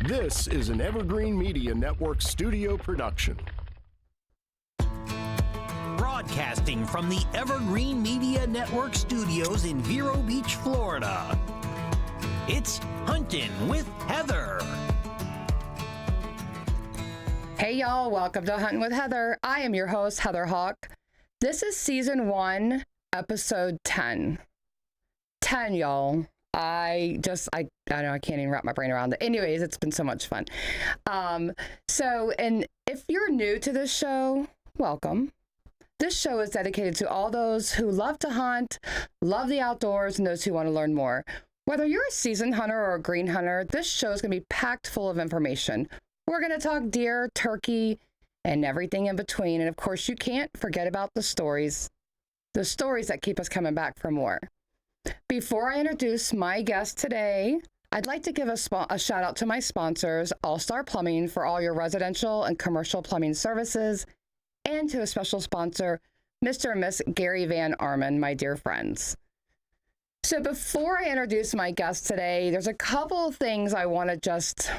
This is an Evergreen Media Network studio production. Broadcasting from the Evergreen Media Network studios in Vero Beach, Florida. It's Huntin' with Heather. Hey y'all, welcome to Huntin' with Heather. I am your host, Heather Hawk. This is season 1, episode 10. 10, y'all. I don't know, I can't even wrap my brain around it. Anyways, it's been so much fun. And if you're new to this show, welcome. This show is dedicated to all those who love to hunt, love the outdoors, and those who want to learn more. Whether you're a seasoned hunter or a green hunter, this show is going to be packed full of information. We're going to talk deer, turkey, and everything in between. And of course, you can't forget about the stories that keep us coming back for more. Before I introduce my guest today, I'd like to give a shout out to my sponsors, All Star Plumbing, for all your residential and commercial plumbing services, and to a special sponsor, Mr. and Miss Gary Van Arman, my dear friends. So before I introduce my guest today, there's a couple of things I want to just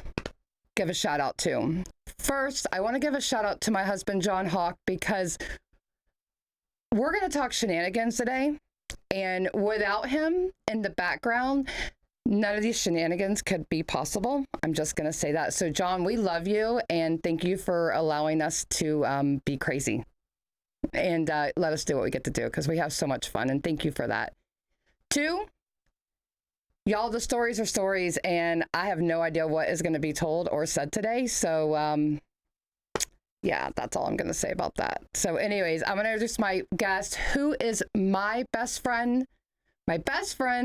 give a shout out to. First, I want to give a shout out to my husband, John Hawk, because we're going to talk shenanigans today. And without him in the background, none of these shenanigans could be possible. I'm just going to say that. So, John, we love you, and thank you for allowing us to be crazy and let us do what we get to do, because we have so much fun, and thank you for that. 2, y'all, the stories are stories, and I have no idea what is going to be told or said today. So, yeah, that's all I'm going to say about that. So anyways, I'm going to introduce my guest, who is my best friend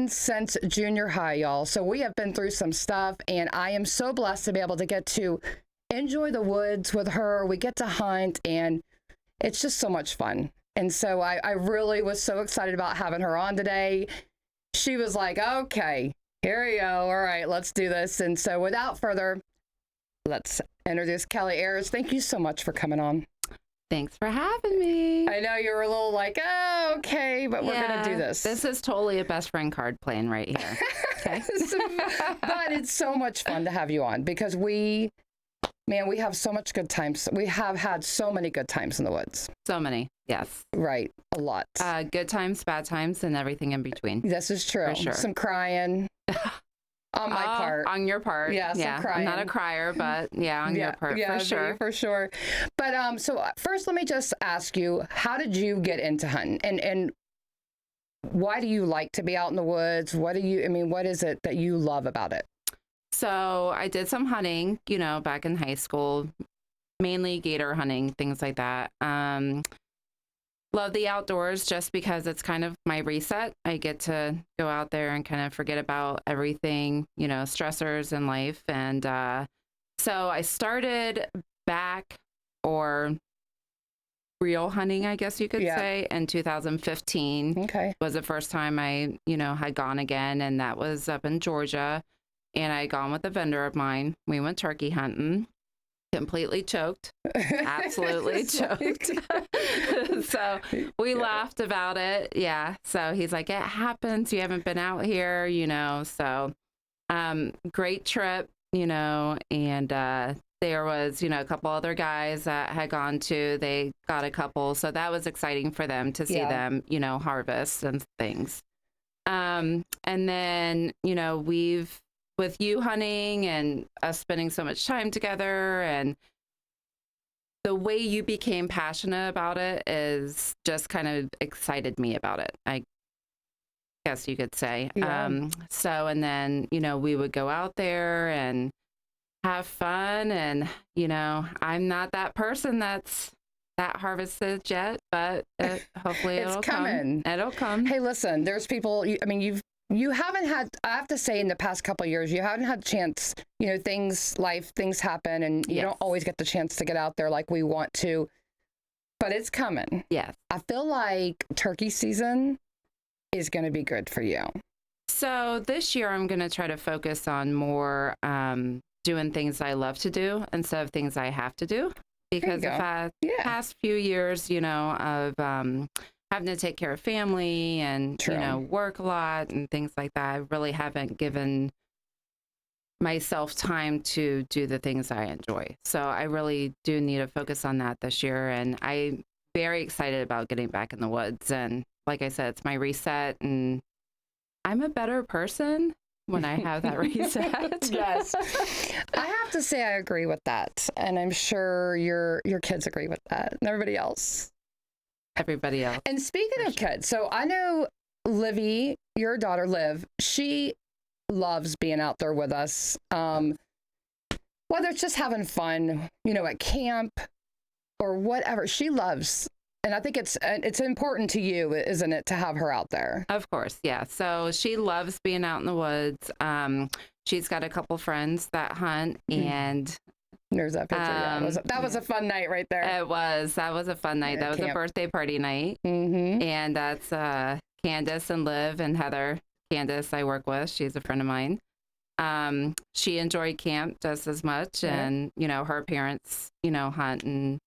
since junior high, y'all. So we have been through some stuff, and I am so blessed to be able to get to enjoy the woods with her. We get to hunt, and it's just so much fun. And so I really was so excited about having her on today. She was like, okay, here we go. All right, let's do this. And so without further, let's introduce Kelly Ayers. Thank you so much for coming on. Thanks for having me. I know you were a little like, oh, okay, but we're going to do this. This is totally a best friend card playing right here. Okay. But it's so much fun to have you on, because we have so much good times. We have had so many good times in the woods. So many. Yes. Right. A lot. Good times, bad times, and everything in between. This is true. For sure. Some crying. On my part. On your part. Yeah, some crying. I'm not a crier, but on your part, for sure. For sure. But so first, let me just ask you, how did you get into hunting? And why do you like to be out in the woods? What is it that you love about it? So I did some hunting, back in high school, mainly gator hunting, things like that. Love the outdoors just because it's kind of my reset. I get to go out there and kind of forget about everything, stressors in life. And so I started back, or real hunting, I guess you could say, in 2015. Okay. Was the first time I, had gone again. And that was up in Georgia. And I had gone with a vendor of mine. We went turkey hunting. Completely choked. Absolutely choked. So we laughed about it. Yeah. So he's like, it happens. You haven't been out here, So great trip, and there was, a couple other guys that had gone to. They got a couple. So that was exciting for them to see them, harvest and things. And then, with you hunting and us spending so much time together, and the way you became passionate about it is just kind of excited me about it, I guess you could say. Yeah. And then, we would go out there and have fun. And, I'm not that person that's that harvested yet, but hopefully it'll come. It'll come. Hey, listen, there's people, you haven't had, I have to say, in the past couple of years, you haven't had a chance, things happen, and you don't always get the chance to get out there like we want to, but it's coming. Yes. I feel like turkey season is going to be good for you. So this year I'm going to try to focus on more doing things I love to do instead of things I have to do, because the past few years, of having to take care of family and, work a lot and things like that, I really haven't given myself time to do the things I enjoy. So I really do need to focus on that this year. And I'm very excited about getting back in the woods. And like I said, it's my reset, and I'm a better person when I have that reset. Yes. I have to say I agree with that. And I'm sure your kids agree with that, and everybody else. Everybody else. And speaking of kids, so I know Livy, your daughter Liv, she loves being out there with us. Whether it's just having fun, at camp or whatever, she loves. And I think it's important to you, isn't it, to have her out there? Of course, yeah. So she loves being out in the woods. She's got a couple friends that hunt, and there's that picture. That was a fun night right there. It was. That was a fun night. That was a birthday party night. Mm-hmm. And that's Candace and Liv and Heather. Candace I work with. She's a friend of mine. She enjoyed camp just as much, and her parents, hunt and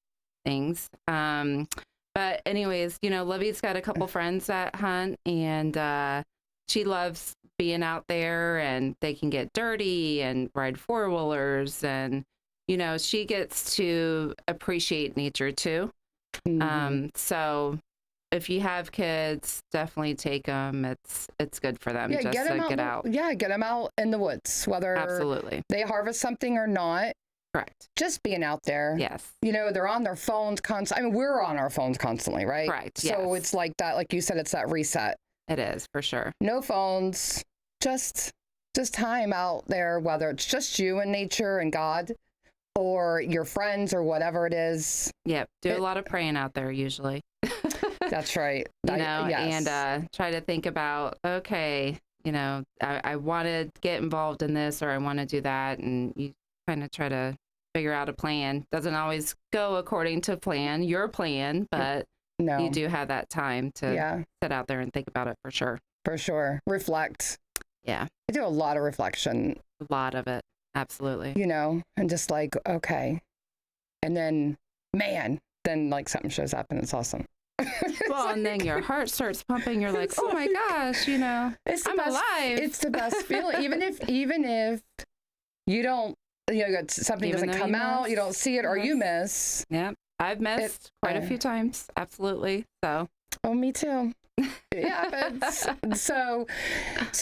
things. But anyways, Livy's got a couple friends that hunt, and she loves being out there, and they can get dirty and ride four-wheelers, and she gets to appreciate nature too. Mm-hmm. So if you have kids, definitely take them. It's good for them just to get out. Yeah, get them out in the woods, whether absolutely they harvest something or not. Correct. Just being out there. Yes. They're on their phones constantly. I mean, we're on our phones constantly, right? Correct. So it's like that, like you said, it's that reset. It is, for sure. No phones, just time out there, whether it's just you and nature and God, or your friends or whatever it is. Yep. Do a lot of praying out there usually. That's right. Yes. And try to think about, okay, I want to get involved in this, or I want to do that. And you kind of try to figure out a plan. Doesn't always go according to your plan, but you do have that time to sit out there and think about it for sure. For sure. Reflect. Yeah. I do a lot of reflection. A lot of it. Absolutely. And just like, okay. And then, then like something shows up and it's awesome. Well, and then your heart starts pumping. You're like, oh my gosh, I'm alive. It's the best feeling. Even if you don't, something doesn't come out, you don't see it, or you miss. Yeah, I've missed quite a few times. Absolutely. So. Oh, me too. Yeah. So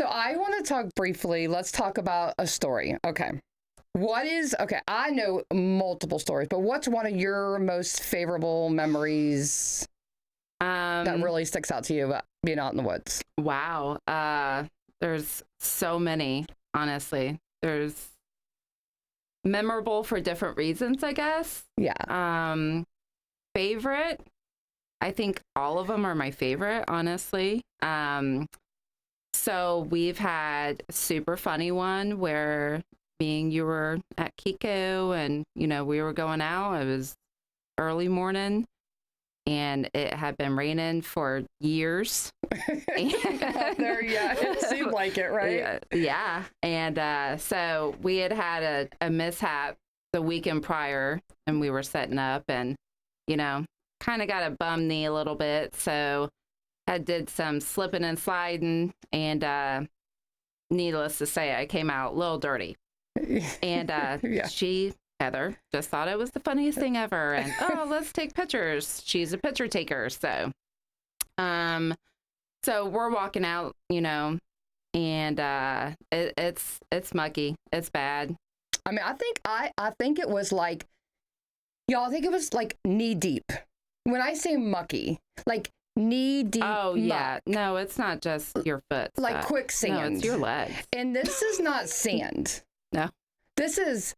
I want to talk briefly. Let's talk about a story. Okay. I know multiple stories, but what's one of your most favorable memories that really sticks out to you about being out in the woods? Wow. There's so many, honestly. There's memorable for different reasons, I guess. Yeah. Favorite? I think all of them are my favorite, honestly. So we've had a super funny one where me and you were at Kiko, and, we were going out. It was early morning, and it had been raining for years. It seemed like it, right? Yeah. And so we had a mishap the weekend prior, and we were setting up, and, kind of got a bum knee a little bit. So I did some slipping and sliding, and needless to say, I came out a little dirty. And Heather just thought it was the funniest thing ever, and let's take pictures. She's a picture taker, so we're walking out, and it's mucky, it's bad. I mean, I think it was like, y'all, I think it was like knee deep. When I say mucky, like knee deep. Oh yeah, no, it's not just your foot, like quicksand. No, it's your legs. And this is not sand. No, this is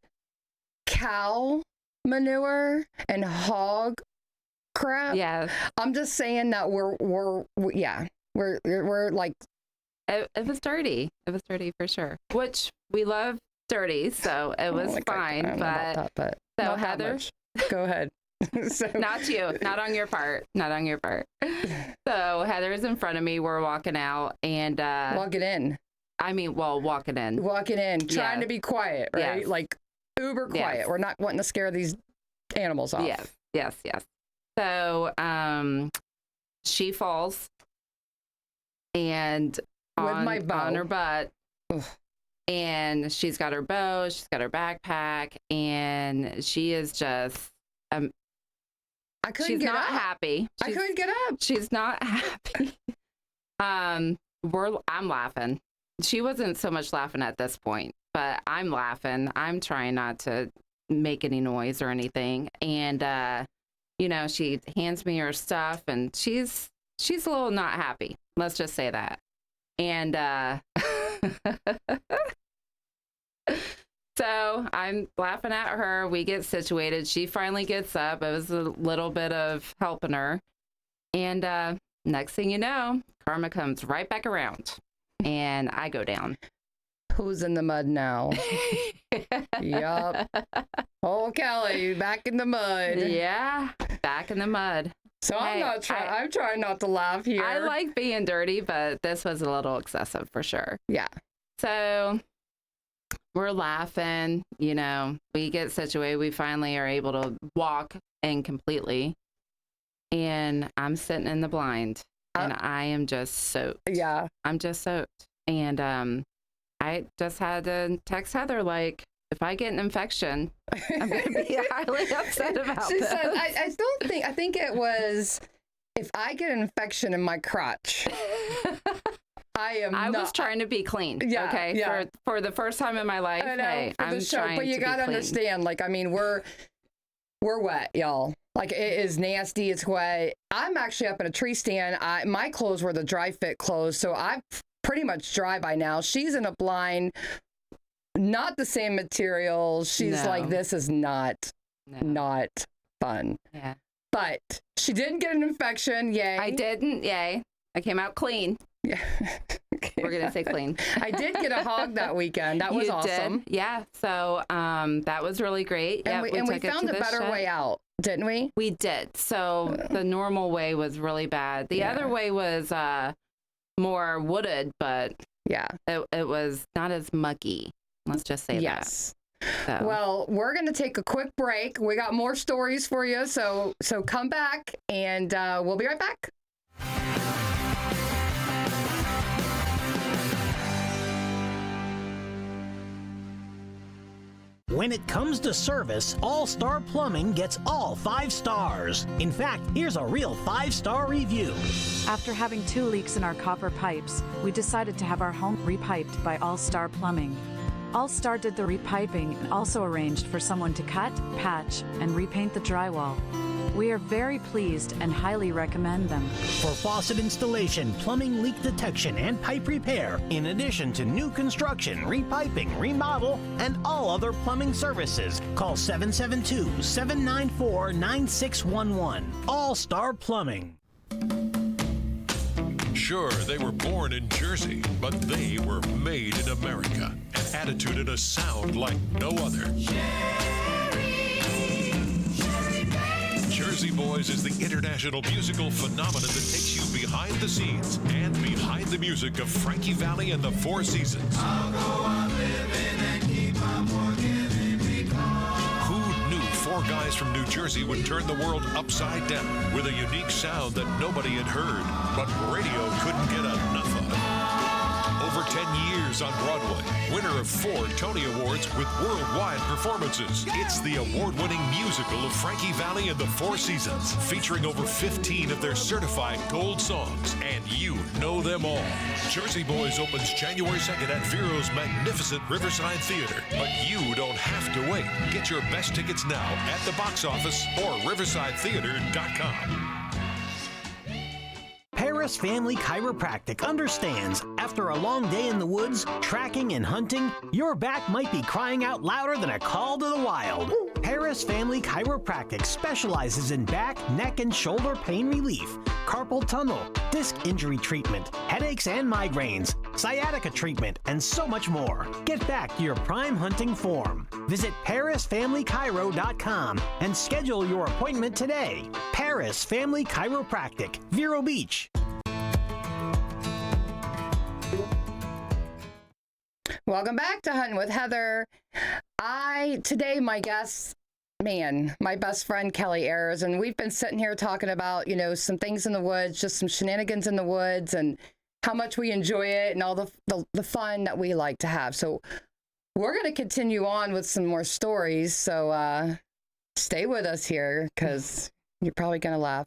cow manure and hog crap. Yeah, I'm just saying that we're like. It was dirty. It was dirty for sure. Which we love dirty, so it was fine. But so Heather, go ahead. So. Not you, not on your part. So Heather's in front of me. We're walking out, and walking in. Walking in, trying to be quiet, right? Yes. Like uber quiet. Yes. We're not wanting to scare these animals off. Yes. So she falls, and with my bow on her butt. Ugh. And she's got her bow, she's got her backpack, and she is just, I couldn't she's get not up. happy. I couldn't get up. She's not happy. I'm laughing. She wasn't so much laughing at this point, but I'm laughing. I'm trying not to make any noise or anything. And, you know, she hands me her stuff, and she's a little not happy. Let's just say that. And, so I'm laughing at her. We get situated. She finally gets up. It was a little bit of helping her. And next thing you know, karma comes right back around and I go down. Who's in the mud now? Yup. Oh, Kelly, back in the mud. Yeah, back in the mud. So Hey, I'm trying not to laugh here. I like being dirty, but this was a little excessive for sure. Yeah. So we're laughing, you know, we get situated. We finally are able to walk in completely. And I'm sitting in the blind and I am just soaked. Yeah. I'm just soaked. And I just had to text Heather, like, if I get an infection, I'm going to be highly upset about She this. said, I think it was, if I get an infection in my crotch, I was trying to be clean. Yeah, Okay. yeah. For the first time in my life. I know, Hey, for the I'm show, trying but you to got to be clean. understand, like, I mean, we're wet, y'all. Like, it is nasty. It's wet. I'm actually up in a tree stand. My clothes were the dry fit clothes, so I'm pretty much dry by now. She's in a blind, not the same material. She's No. like, this is not fun. Yeah. But she didn't get an infection. Yay. I didn't. Yay. I came out clean. Yeah. We're going to say clean. I did get a hog that weekend. That was You awesome. did? Yeah. So that was really great. And Yeah, we found a better way out, didn't we? We did. So the normal way was really bad. The other way was more wooded, but Yeah. it was not as mucky. Let's just say Yes. that. So. Well, we're going to take a quick break. We got more stories for you. So come back and we'll be right back. When it comes to service, All Star Plumbing gets all 5 stars. In fact, here's a real 5-star review. After having 2 leaks in our copper pipes, we decided to have our home repiped by All Star Plumbing. All Star did the repiping and also arranged for someone to cut, patch, and repaint the drywall. We are very pleased and highly recommend them. For faucet installation, plumbing leak detection, and pipe repair, in addition to new construction, repiping, remodel, and all other plumbing services, call 772-794-9611. All Star Plumbing. Sure, they were born in Jersey, but they were made in America. An attitude and a sound like no other. Jersey Boys is the international musical phenomenon that takes you behind the scenes and behind the music of Frankie Valli and the Four Seasons. Who knew 4 guys from New Jersey would turn the world upside down with a unique sound that nobody had heard, but radio couldn't get enough of? Over 10 years on Broadway, winner of 4 Tony Awards with worldwide performances. It's the award-winning musical of Frankie Valli and the Four Seasons, featuring over 15 of their certified gold songs, and you know them all. Jersey Boys opens January 2nd at Vero's magnificent Riverside Theater, but you don't have to wait. Get your best tickets now at the box office or riversidetheater.com. Paris Family Chiropractic understands after a long day in the woods, tracking and hunting, your back might be crying out louder than a call to the wild. Paris Family Chiropractic specializes in back, neck, and shoulder pain relief, carpal tunnel, disc injury treatment, headaches and migraines, sciatica treatment, and so much more. Get back to your prime hunting form. Visit ParisFamilyChiro.com and schedule your appointment today. Paris Family Chiropractic, Vero Beach. Welcome back to Hunting with Heather. Today my guest, my best friend Kelly Ayers, and we've been sitting here talking about, some things in the woods, just some shenanigans in the woods, and how much we enjoy it and all the fun that we like to have. So we're going to continue on with some more stories. So stay with us here because you're probably going to laugh.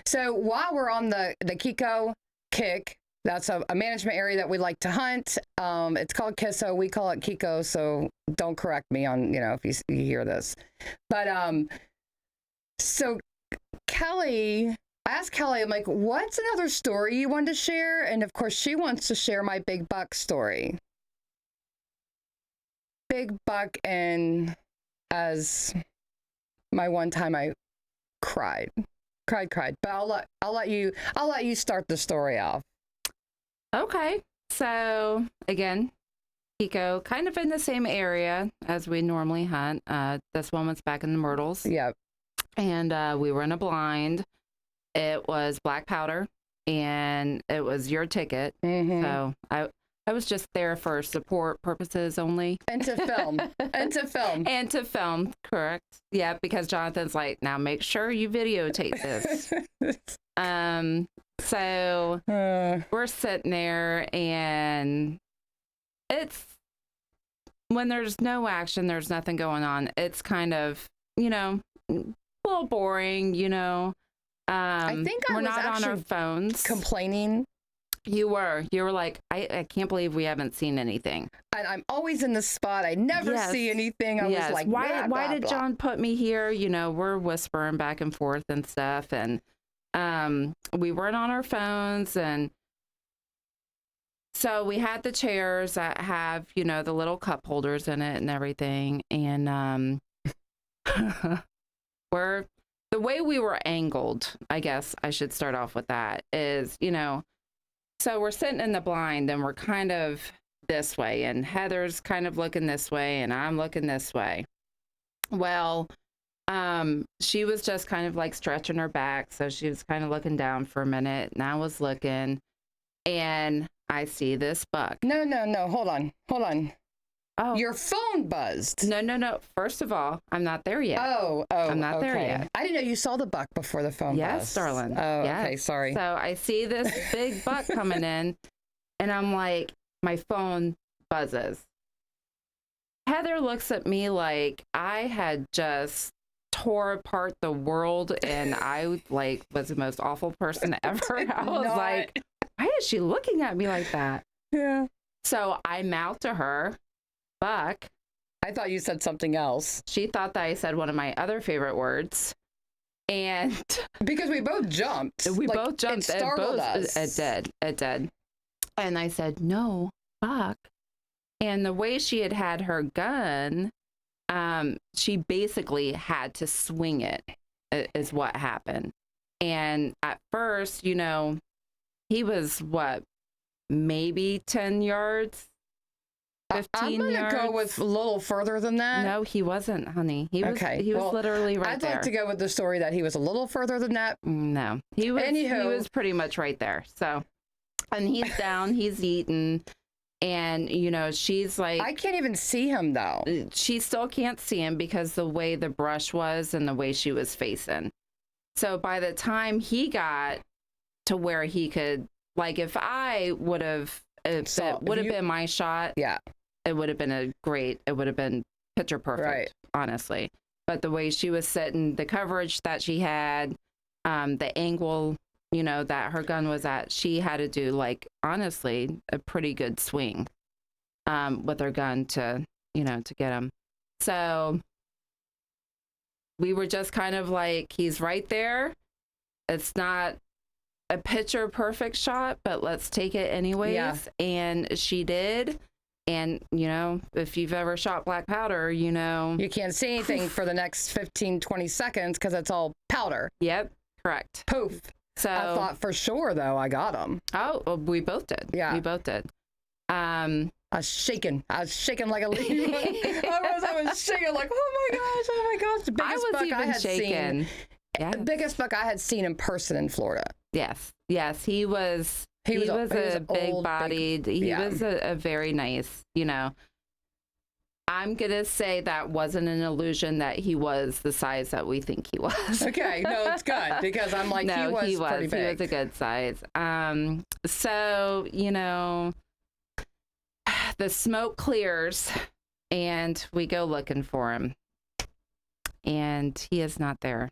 So while we're on the Kiko Kick, that's a management area that we like to hunt. It's called Kisso. We call it Kiko. So don't correct me on, if you hear this. But so Kelly, I asked Kelly, I'm like, what's another story you want to share? And of course, she wants to share my big buck story. Big buck, and as my one time I cried. But I'll let you start the story off. Okay. So again, Kiko, kind of in the same area as we normally hunt. This one was back in the Myrtles. Yep. And we were in a blind. It was black powder, and it was your ticket. Mm-hmm. So I was just there for support purposes only. And to film. And to film, correct. Yeah, because Jonathan's like, now make sure you videotape this. So we're sitting there, and it's, when there's no action, there's nothing going on. It's kind of, a little boring, I think we're not on our phones. Complaining. You were like, I can't believe we haven't seen anything. And I'm always in the spot. I never see anything. I was like, why did John put me here? We're whispering back and forth and stuff. And we weren't on our phones. And so we had the chairs that have, the little cup holders in it and everything. And the way we were angled, I guess I should start off with that, is, so we're sitting in the blind and we're kind of this way, and Heather's kind of looking this way and I'm looking this way. Well, she was just kind of like stretching her back. So she was kind of looking down for a minute, and I was looking, and I see this buck. No. Hold on. Oh, your phone buzzed. No. First of all, I'm not there yet. Oh, I'm not there yet. I didn't know you saw the buck before the phone buzzed. Yes, darling. Oh, yes. Okay, sorry. So I see this big buck coming in, and I'm like, my phone buzzes. Heather looks at me like I had just tore apart the world, and I was the most awful person ever. I was like, why is she looking at me like that? Yeah. So I mouth to her, buck. I thought you said something else. She thought that I said one of my other favorite words. And because we both jumped. Both jumped. It startled us. It did. And I said, no, buck. And the way she had her gun, she basically had to swing it, is what happened. And at first, he was maybe 10 yards, 15 I'm yards. gonna go with a little further than that. No, he wasn't, honey. He was literally right there. I'd like to go with the story that he was a little further than that. No, he was pretty much right there. So, and he's down, he's eating, and she's like, I can't even see him though. She still can't see him because the way the brush was and the way she was facing. So by the time he got to where he could, if I would have, if it would have been my shot, yeah, it would have been picture perfect, right, honestly. But the way she was sitting, the coverage that she had, the angle, that her gun was at, she had to do, honestly, a pretty good swing with her gun to get him. So we were just kind of like, he's right there. It's not a picture perfect shot, but let's take it anyways. Yeah. And she did. And, if you've ever shot black powder, you can't see anything for the next 15, 20 seconds because it's all powder. Yep, correct. Poof. So I thought for sure, though, I got him. Oh, well, we both did. Yeah. We both did. I was shaking like a leaf. I was shaking like, oh my gosh. The biggest I was buck even I had shaken. The biggest buck I had seen in person in Florida. Yes. He was a big bodied. He was a very nice, I'm going to say that wasn't an illusion, that he was the size that we think he was. Okay, no, it's good because I'm like, No, he was pretty big. He was a good size. So, you know, the smoke clears and we go looking for him. And he is not there.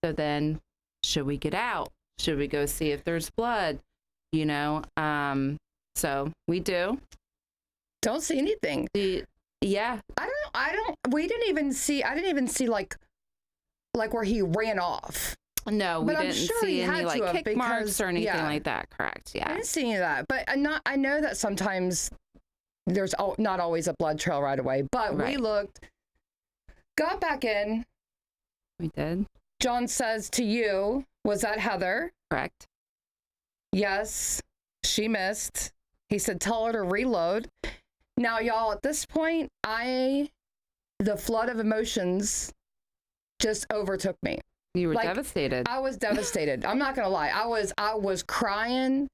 So then, should we get out? Should we go see if there's blood? You know, so we do. Don't see anything. Yeah. I didn't even see like where he ran off. No, we But I'm didn't sure he see any had to like have kick marks because- or anything yeah. like that. Correct. I Yeah. didn't see any of that, but I know that sometimes there's not always a blood trail right away, but we Right. looked, got back in. We did. John says to you, was that Heather? Correct. Yes, she missed. He said, tell her to reload. Now, y'all, at this point, the flood of emotions just overtook me. You were Like, devastated. I was devastated. I'm not gonna lie. I was crying.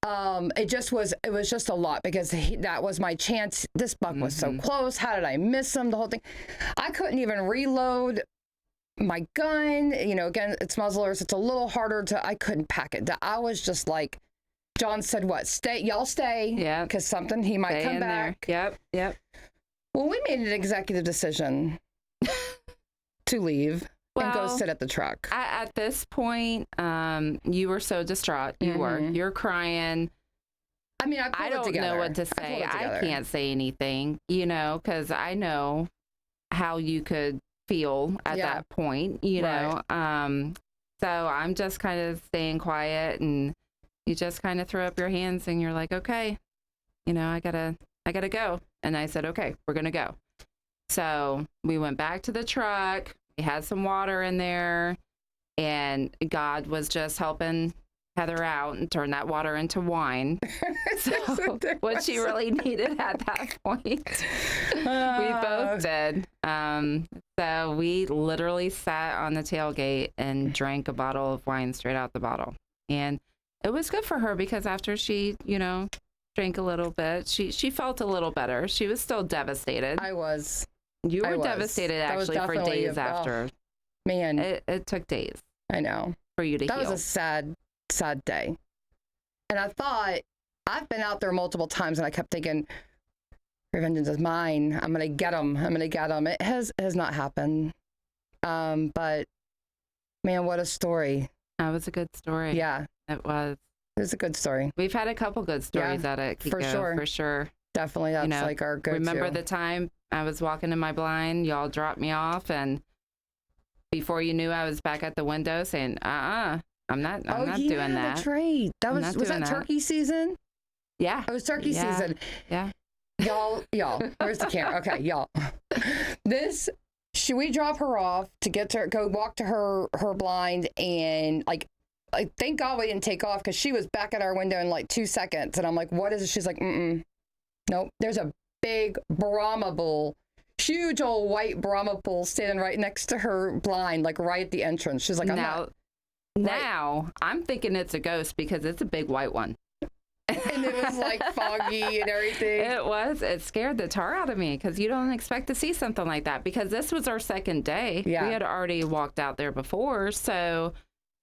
It was just a lot because that was my chance. This buck was so close. How did I miss him? The whole thing. I couldn't even reload my gun. You know, again, it's muzzlers. It's a little harder I couldn't pack it. I was just like, John said, what? Y'all stay. Yeah. Because he might Stay come in back. there. Yep. Well, we made an executive decision to leave and go Well, sit at the truck. At this point, you were so distraught. You're crying. I mean, I pulled I it don't together. know what to I pulled say. it I together. can't say anything, you know, because I know how you could feel at Yeah. that point, you know. Right. So I'm just kind of staying quiet, and you just kind of throw up your hands and you're like, okay, you know, I gotta go. And I said, okay, we're gonna go. So we went back to the truck. We had some water in there, and God was just helping Heather out and turn that water into wine. So what she really needed at that point, we both did. So we literally sat on the tailgate and drank a bottle of wine straight out the bottle. And it was good for her because after she, you know, drank a little bit, she felt a little better. She was still devastated. I was. You I were was. devastated That was actually for definitely days after. Man, It took days I know. for you to That heal. was a sad day. And I thought, I've been out there multiple times and I kept thinking, revenge is mine. I'm going to get him. I'm going to get him. It has not happened. But man, what a story. That was a good story. Yeah, It was. it was a good story. We've had a couple good stories Yeah, at it. for sure. For sure. Definitely. That's know, like our go-to. Remember the time I was walking in my blind, y'all dropped me off, and before you knew, I was back at the window saying, I'm not doing that. That's right. I'm Was not that doing that. turkey season? Yeah. It was turkey Yeah. season. Yeah. Y'all, where's the camera? Okay, y'all. Should we drop her off to go walk to her blind and like thank God we didn't take off because she was back at our window in like 2 seconds. And I'm like, what is it? She's like, nope. There's a big Brahma bull, huge old white Brahma bull standing right next to her blind, like right at the entrance. She's like, now I'm thinking it's a ghost because it's a big white one. And it was like foggy and everything. It scared the tar out of me because you don't expect to see something like that because this was our second day. Yeah. We had already walked out there before. So,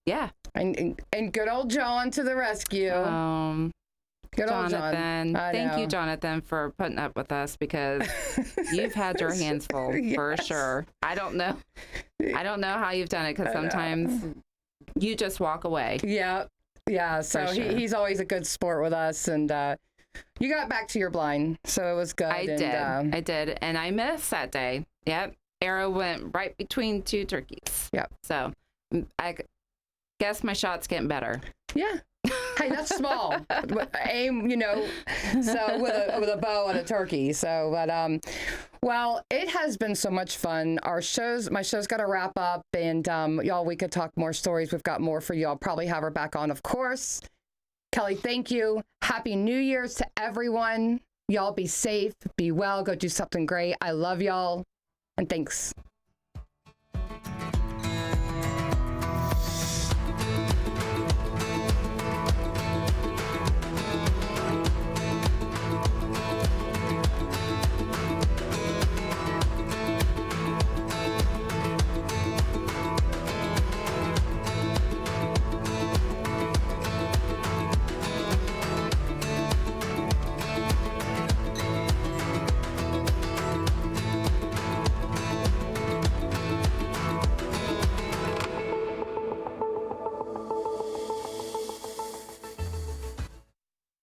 yeah. And good old John to the rescue. Good old Jonathan. John. Thank you, Jonathan, for putting up with us because you've had your hands full for Yes. sure. I don't know how you've done it because sometimes you just walk away. Yeah. So For sure. he's always a good sport with us, and you got back to your blind, so it was good. I did, and I missed that day. Yep, arrow went right between two turkeys. Yep. So I guess my shot's getting better. Yeah. Hey, that's small. Aim, so with a bow and a turkey. So, but well, it has been so much fun. My show's got to wrap up, and y'all, we could talk more stories. We've got more for y'all. Probably have her back on, of course. Kelly, thank you. Happy New Year's to everyone. Y'all be safe, be well, go do something great. I love y'all, and thanks.